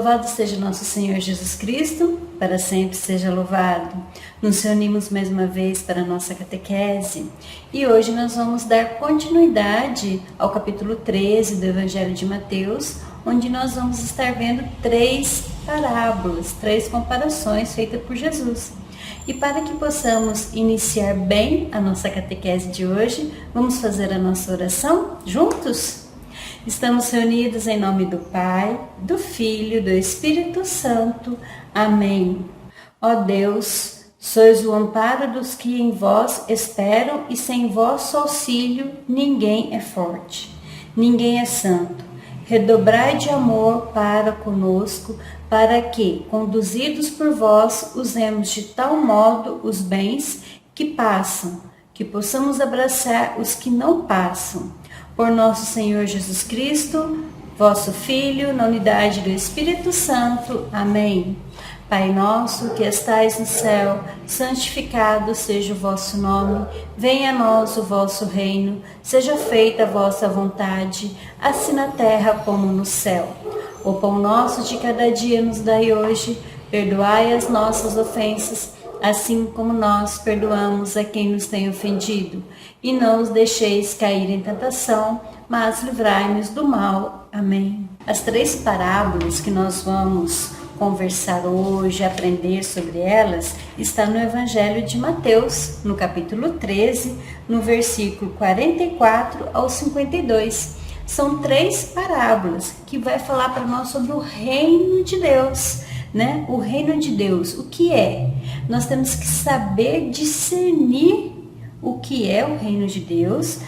Louvado seja nosso Senhor Jesus Cristo, para sempre seja louvado. Nos reunimos mais uma vez para a nossa catequese e hoje nós vamos dar continuidade ao capítulo 13 do Evangelho de Mateus, onde nós vamos estar vendo 3 parábolas, 3 comparações feitas por Jesus. E para que possamos iniciar bem a nossa catequese de hoje, vamos fazer a nossa oração juntos? Estamos reunidos em nome do Pai, do Filho e do Espírito Santo. Amém. Ó Deus, sois o amparo dos que em vós esperam e sem vosso auxílio ninguém é forte, ninguém é santo. Redobrai de amor para conosco, para que, conduzidos por vós, usemos de tal modo os bens que passam, que possamos abraçar os que não passam. Por nosso Senhor Jesus Cristo, vosso Filho, na unidade do Espírito Santo. Amém. Pai nosso que estais no céu, santificado seja o vosso nome. Venha a nós o vosso reino. Seja feita a vossa vontade, assim na terra como no céu. O pão nosso de cada dia nos dai hoje. Perdoai as nossas ofensas, assim como nós perdoamos a quem nos tem ofendido. E não os deixeis cair em tentação, mas livrai-nos do mal. Amém. As 3 parábolas que nós vamos conversar hoje, aprender sobre elas, está no Evangelho de Mateus, no capítulo 13, no versículo 44 ao 52. São 3 parábolas que vai falar para nós sobre o reino de Deus, né? O reino de Deus, o que é? Nós temos que saber discernir o que é o reino de Deus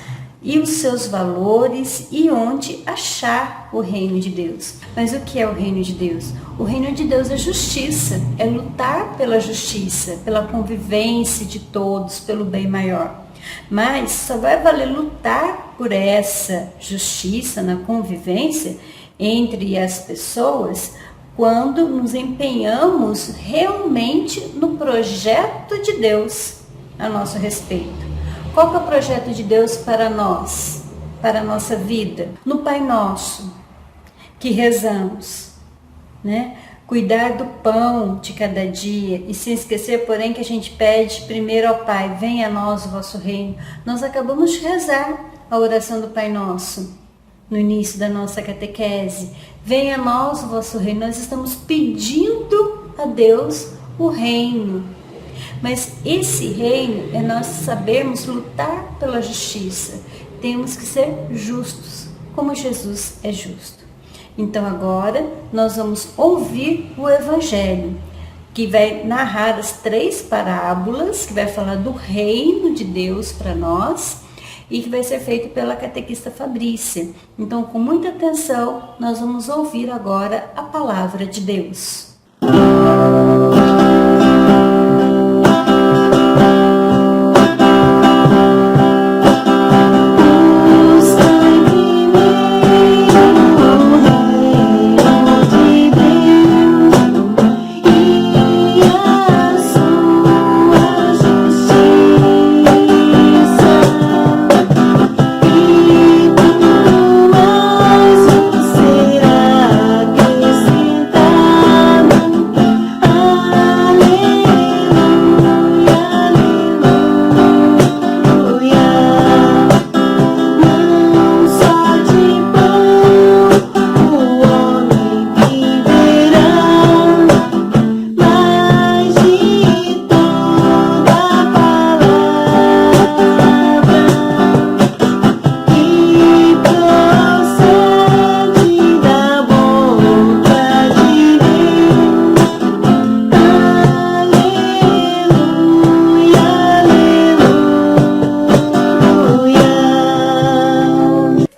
e os seus valores e onde achar o reino de Deus. Mas o que é o reino de Deus? O reino de Deus é justiça, é lutar pela justiça, pela convivência de todos, pelo bem maior. Mas só vai valer lutar por essa justiça na convivência entre as pessoas quando nos empenhamos realmente no projeto de Deus a nosso respeito. Qual que é o projeto de Deus para nós, para a nossa vida? No Pai Nosso, que rezamos, né? Cuidar do pão de cada dia e sem esquecer, porém, que a gente pede primeiro ao Pai, venha a nós o vosso reino. Nós acabamos de rezar a oração do Pai Nosso no início da nossa catequese. Venha a nós o vosso reino. Nós estamos pedindo a Deus o reino. Mas esse reino é nós sabermos lutar pela justiça. Temos que ser justos, como Jesus é justo. Então agora nós vamos ouvir o Evangelho, que vai narrar as 3 parábolas, que vai falar do reino de Deus para nós e que vai ser feito pela catequista Fabrícia. Então, com muita atenção, nós vamos ouvir agora a palavra de Deus.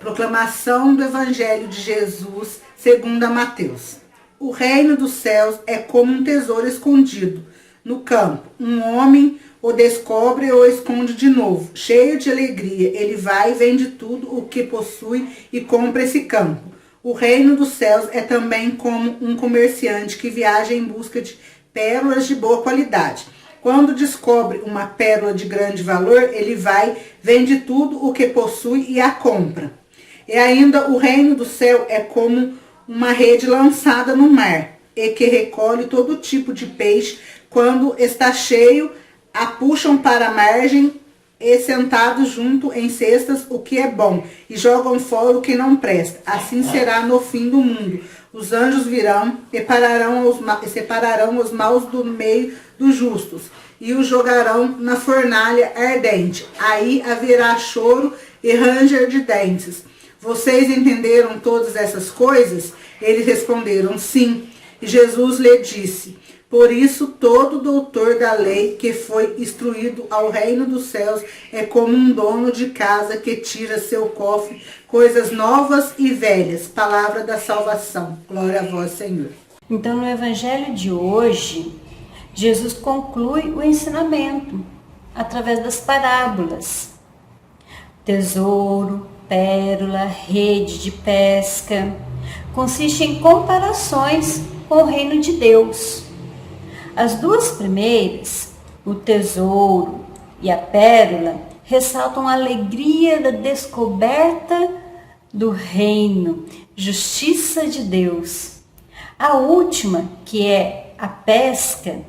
Proclamação do Evangelho de Jesus segundo a Mateus. O reino dos céus é como um tesouro escondido no campo. Um homem o descobre e o esconde de novo. Cheio de alegria, ele vai e vende tudo o que possui e compra esse campo. O reino dos céus é também como um comerciante que viaja em busca de pérolas de boa qualidade. Quando descobre uma pérola de grande valor, ele vai, vende tudo o que possui e a compra. E ainda o reino do céu é como uma rede lançada no mar. e que recolhe todo tipo de peixe, quando está cheio, a puxam para a margem e sentados junto em cestas o que é bom, e jogam fora o que não presta. Assim será no fim do mundo. Os anjos virão e separarão os maus do meio dos justos, e os jogarão na fornalha ardente. Aí haverá choro e ranger de dentes. Vocês entenderam todas essas coisas? Eles responderam, sim. E Jesus lhe disse, por isso todo doutor da lei que foi instruído ao reino dos céus é como um dono de casa que tira seu cofre coisas novas e velhas. Palavra da salvação. Glória a vós, Senhor. Então, no evangelho de hoje, Jesus conclui o ensinamento através das parábolas. Tesouro, pérola, rede de pesca, consiste em comparações com o reino de Deus. As duas primeiras, o tesouro e a pérola, ressaltam a alegria da descoberta do reino, justiça de Deus. A última, que é a pesca,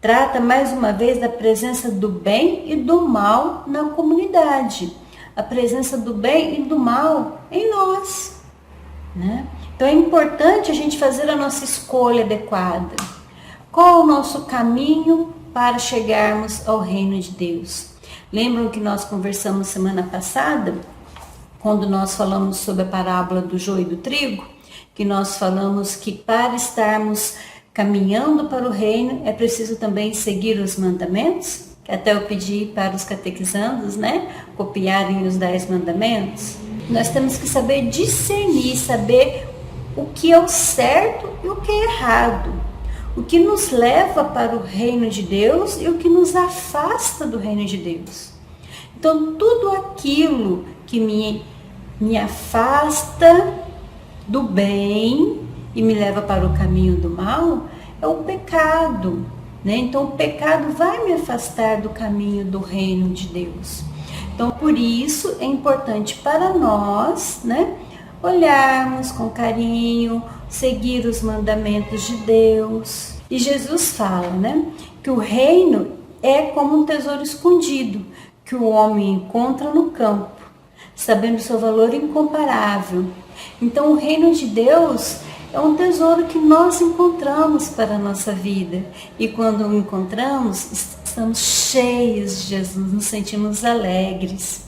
trata mais uma vez da presença do bem e do mal na comunidade. A presença do bem e do mal em nós, né? Então é importante a gente fazer a nossa escolha adequada. Qual é o nosso caminho para chegarmos ao reino de Deus? Lembram que nós conversamos semana passada, quando nós falamos sobre a parábola do joio e do trigo? Que nós falamos que para estarmos caminhando para o reino é preciso também seguir os mandamentos? Que até eu pedi para os catequizandos, né, copiarem os 10 mandamentos. Nós temos que saber discernir, saber o que é o certo e o que é errado. O que nos leva para o reino de Deus e o que nos afasta do reino de Deus. Então, tudo aquilo que me afasta do bem e me leva para o caminho do mal é o pecado, né? Então, o pecado vai me afastar do caminho do reino de Deus. Então, por isso, é importante para nós, né, olharmos com carinho, seguir os mandamentos de Deus. E Jesus fala, né, que o reino é como um tesouro escondido, que o homem encontra no campo, sabendo seu valor incomparável. Então, o reino de Deus é um tesouro que nós encontramos para a nossa vida. E quando o encontramos, estamos cheios de Jesus, nos sentimos alegres.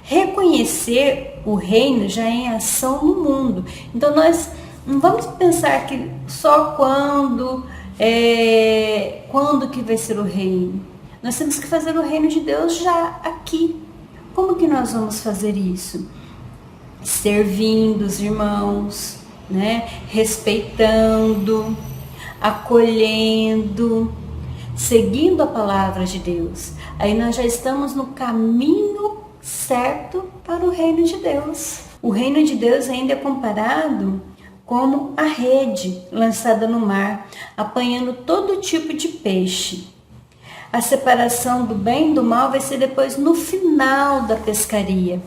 Reconhecer o reino já é em ação no mundo. Então, nós não vamos pensar que só quando que vai ser o reino. Nós temos que fazer o reino de Deus já aqui. Como que nós vamos fazer isso? Servindo os irmãos, né? Respeitando, acolhendo, seguindo a palavra de Deus. Aí nós já estamos no caminho certo para o reino de Deus. O reino de Deus ainda é comparado como a rede lançada no mar, apanhando todo tipo de peixe. A separação do bem e do mal vai ser depois no final da pescaria.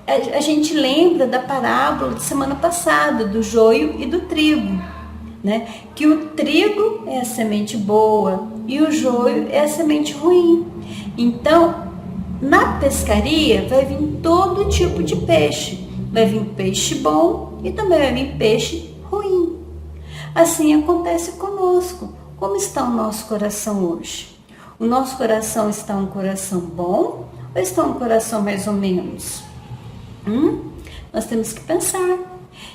A gente lembra da parábola de semana passada, do joio e do trigo, né? Que o trigo é a semente boa e o joio é a semente ruim. Então, na pescaria vai vir todo tipo de peixe. Vai vir peixe bom e também vai vir peixe ruim. Assim acontece conosco. Como está o nosso coração hoje? O nosso coração está um coração bom ou está um coração mais ou menos? Nós temos que pensar.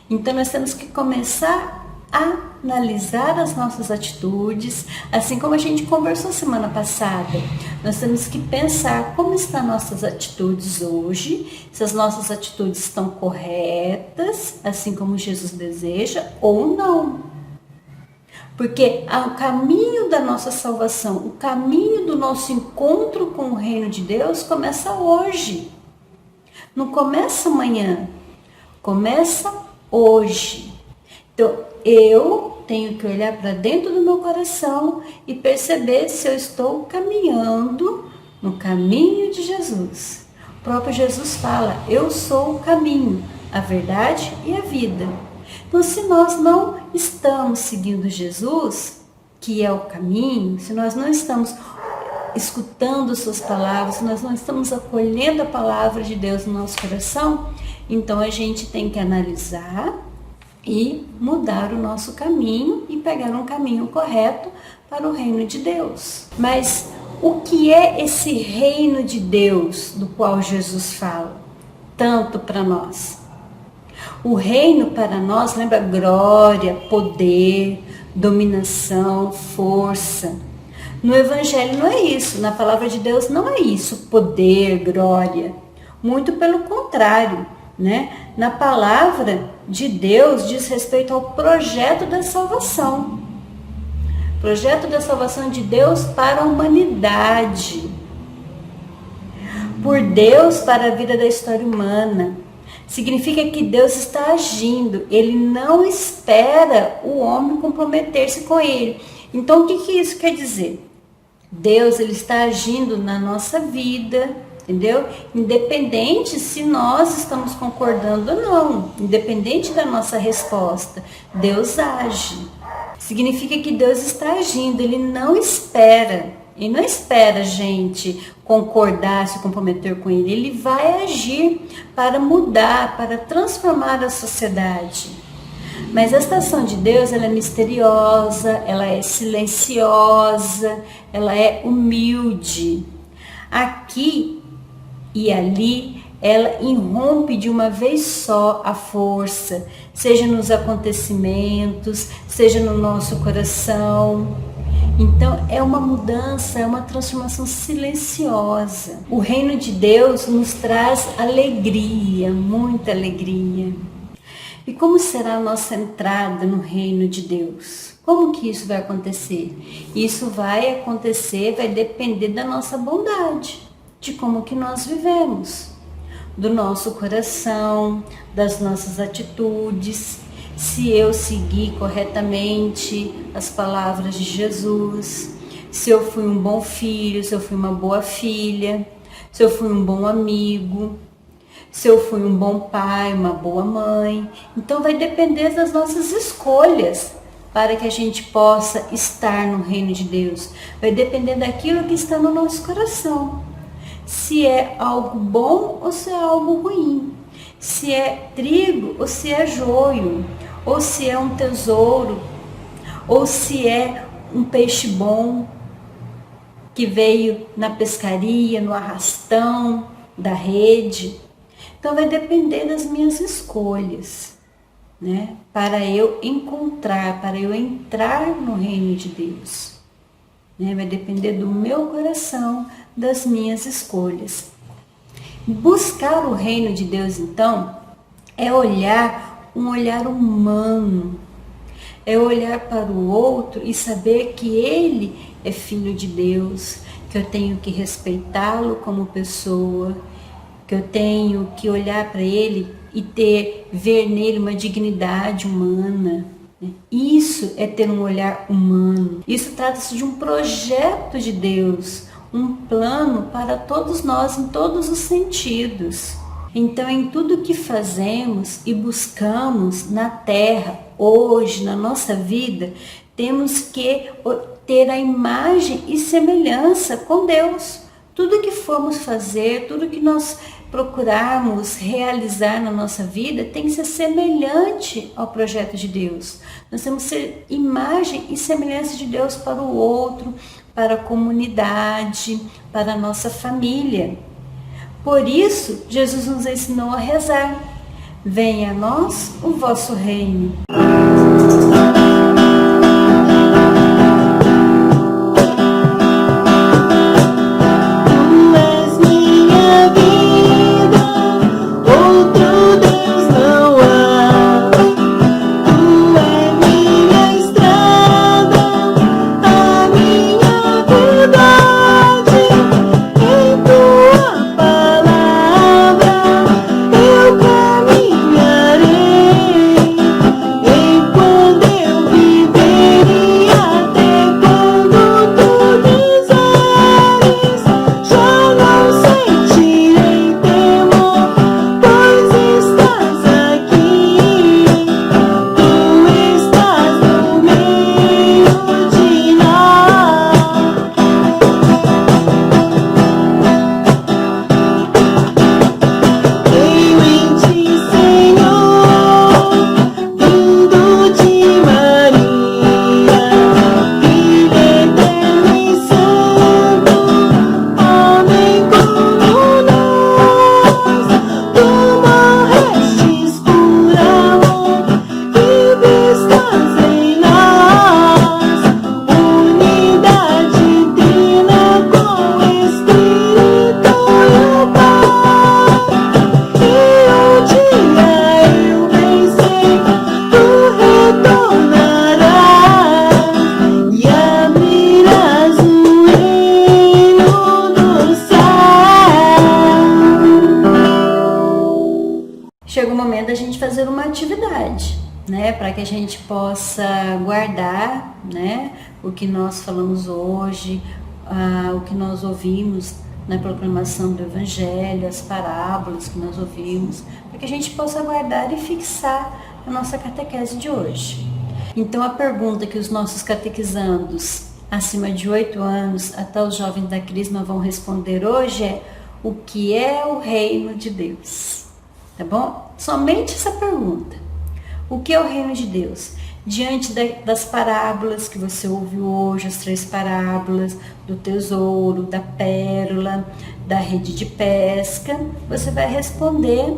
Então nós temos que começar a analisar as nossas atitudes, assim como a gente conversou semana passada. Nós temos que pensar como estão nossas atitudes hoje, se as nossas atitudes estão corretas, assim como Jesus deseja, ou não. Porque o caminho da nossa salvação, o caminho do nosso encontro com o reino de Deus começa hoje. Não começa amanhã, começa hoje. Então, eu tenho que olhar para dentro do meu coração e perceber se eu estou caminhando no caminho de Jesus. O próprio Jesus fala, eu sou o caminho, a verdade e a vida. Então, se nós não estamos seguindo Jesus, que é o caminho, se nós não estamos escutando suas palavras, se nós não estamos acolhendo a palavra de Deus no nosso coração, então a gente tem que analisar e mudar o nosso caminho e pegar um caminho correto para o reino de Deus. Mas o que é esse reino de Deus do qual Jesus fala tanto para nós? O reino para nós lembra glória, poder, dominação, força. No Evangelho não é isso, na palavra de Deus não é isso, poder, glória. Muito pelo contrário, né? Na palavra de Deus diz respeito ao projeto da salvação. Projeto da salvação de Deus para a humanidade. Por Deus para a vida da história humana. Significa que Deus está agindo. Ele não espera o homem comprometer-se com ele. Então, o que isso quer dizer? Deus, ele está agindo na nossa vida, entendeu? Independente se nós estamos concordando ou não. Independente da nossa resposta. Deus age. Significa que Deus está agindo. Ele não espera. Ele não espera a gente concordar, se comprometer com ele. Ele vai agir para mudar, para transformar a sociedade. Mas esta ação de Deus, ela é misteriosa, ela é silenciosa, ela é humilde. Aqui e ali, ela irrompe de uma vez só a força, seja nos acontecimentos, seja no nosso coração. Então, é uma mudança, é uma transformação silenciosa. O reino de Deus nos traz alegria, muita alegria. E como será a nossa entrada no reino de Deus? Como que isso vai acontecer? Isso vai acontecer, vai depender da nossa bondade, de como que nós vivemos, do nosso coração, das nossas atitudes. Se eu seguir corretamente as palavras de Jesus, se eu fui um bom filho, se eu fui uma boa filha, se eu fui um bom amigo, se eu fui um bom pai, uma boa mãe. Então vai depender das nossas escolhas para que a gente possa estar no reino de Deus. Vai depender daquilo que está no nosso coração. Se é algo bom ou se é algo ruim. Se é trigo ou se é joio. Ou se é um tesouro, ou se é um peixe bom que veio na pescaria, no arrastão da rede. Então vai depender das minhas escolhas, né? Para eu encontrar, para eu entrar no reino de Deus. Né? Vai depender do meu coração, das minhas escolhas. Buscar o reino de Deus, então, é olhar um olhar humano, é olhar para o outro e saber que ele é filho de Deus, que eu tenho que respeitá-lo como pessoa, que eu tenho que olhar para ele e ver nele uma dignidade humana. Isso é ter um olhar humano. Isso trata-se de um projeto de Deus, um plano para todos nós em todos os sentidos. Então, em tudo que fazemos e buscamos na terra, hoje, na nossa vida, temos que ter a imagem e semelhança com Deus. Tudo que formos fazer, tudo que nós procurarmos realizar na nossa vida tem que ser semelhante ao projeto de Deus. Nós temos que ser imagem e semelhança de Deus para o outro, para a comunidade, para a nossa família. Por isso, Jesus nos ensinou a rezar. Venha a nós o vosso reino. Eu caminharei em uma atividade, né, para que a gente possa guardar, né, o que nós falamos hoje, o que nós ouvimos na proclamação do Evangelho, as parábolas que nós ouvimos, para que a gente possa guardar e fixar a nossa catequese de hoje. Então, a pergunta que os nossos catequizandos acima de 8 anos, até os jovens da Crisma vão responder hoje é: o que é o reino de Deus? Tá bom? Somente essa pergunta. O que é o reino de Deus? Diante das parábolas que você ouviu hoje, as 3 parábolas do tesouro, da pérola, da rede de pesca, você vai responder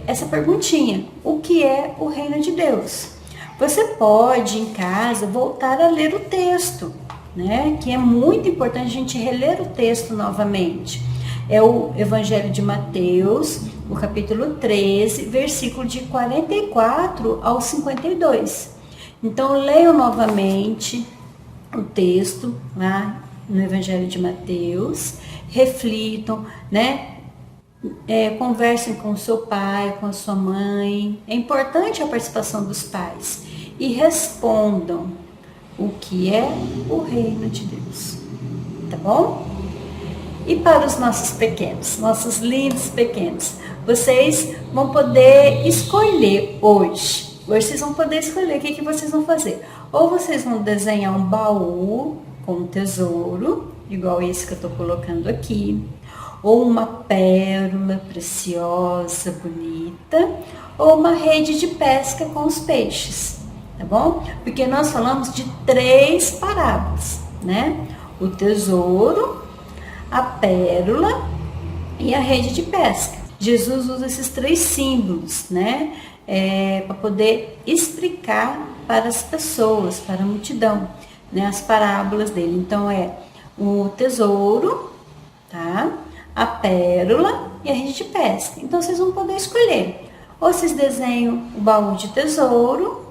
essa perguntinha: o que é o reino de Deus? Você pode, em casa, voltar a ler o texto, né? Que é muito importante a gente reler o texto novamente. É o Evangelho de Mateus, o capítulo 13, versículo de 44 ao 52. Então, leiam novamente o texto lá no Evangelho de Mateus, reflitam, né? Conversem com o seu pai, com a sua mãe. É importante a participação dos pais. E respondam o que é o reino de Deus. Tá bom? E para os nossos pequenos, nossos lindos pequenos, vocês vão poder escolher hoje. Hoje vocês vão poder escolher o que vocês vão fazer. Ou vocês vão desenhar um baú com um tesouro, igual esse que eu estou colocando aqui. Ou uma pérola preciosa, bonita. Ou uma rede de pesca com os peixes. Tá bom? Porque nós falamos de 3 parábolas, né? O tesouro, a pérola e a rede de pesca. Jesus usa esses 3 símbolos, né? Para poder explicar para as pessoas, para a multidão, né? As parábolas dele. Então, o tesouro, tá? A pérola e a rede de pesca. Então, vocês vão poder escolher. Ou vocês desenham o baú de tesouro,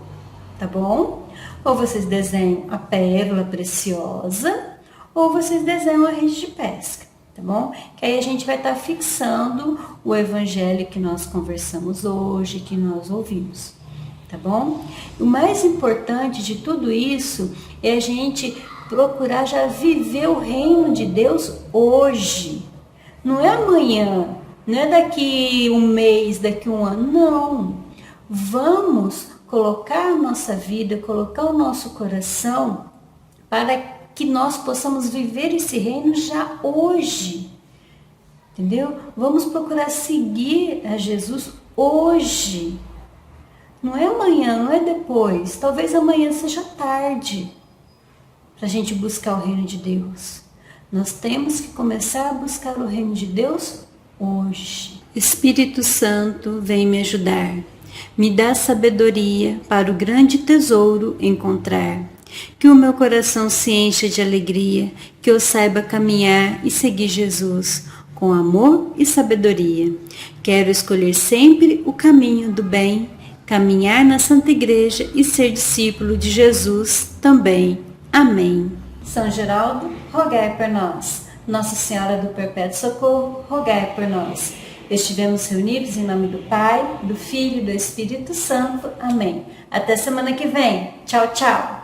tá bom? Ou vocês desenham a pérola preciosa, ou vocês desenham a rede de pesca, tá bom? Que aí a gente vai estar fixando o evangelho que nós conversamos hoje, que nós ouvimos, tá bom? O mais importante de tudo isso é a gente procurar já viver o reino de Deus hoje. Não é amanhã, não é daqui um mês, daqui um ano, não. Vamos colocar a nossa vida, colocar o nosso coração para que nós possamos viver esse reino já hoje, entendeu? Vamos procurar seguir a Jesus hoje, não é amanhã, não é depois, talvez amanhã seja tarde para a gente buscar o reino de Deus. Nós temos que começar a buscar o reino de Deus hoje. Espírito Santo, vem me ajudar, me dá sabedoria para o grande tesouro encontrar. Que o meu coração se encha de alegria, que eu saiba caminhar e seguir Jesus com amor e sabedoria. Quero escolher sempre o caminho do bem, caminhar na Santa Igreja e ser discípulo de Jesus também. Amém. São Geraldo, rogai por nós. Nossa Senhora do Perpétuo Socorro, rogai por nós. Estivemos reunidos em nome do Pai, do Filho e do Espírito Santo. Amém. Até semana que vem. Tchau, tchau.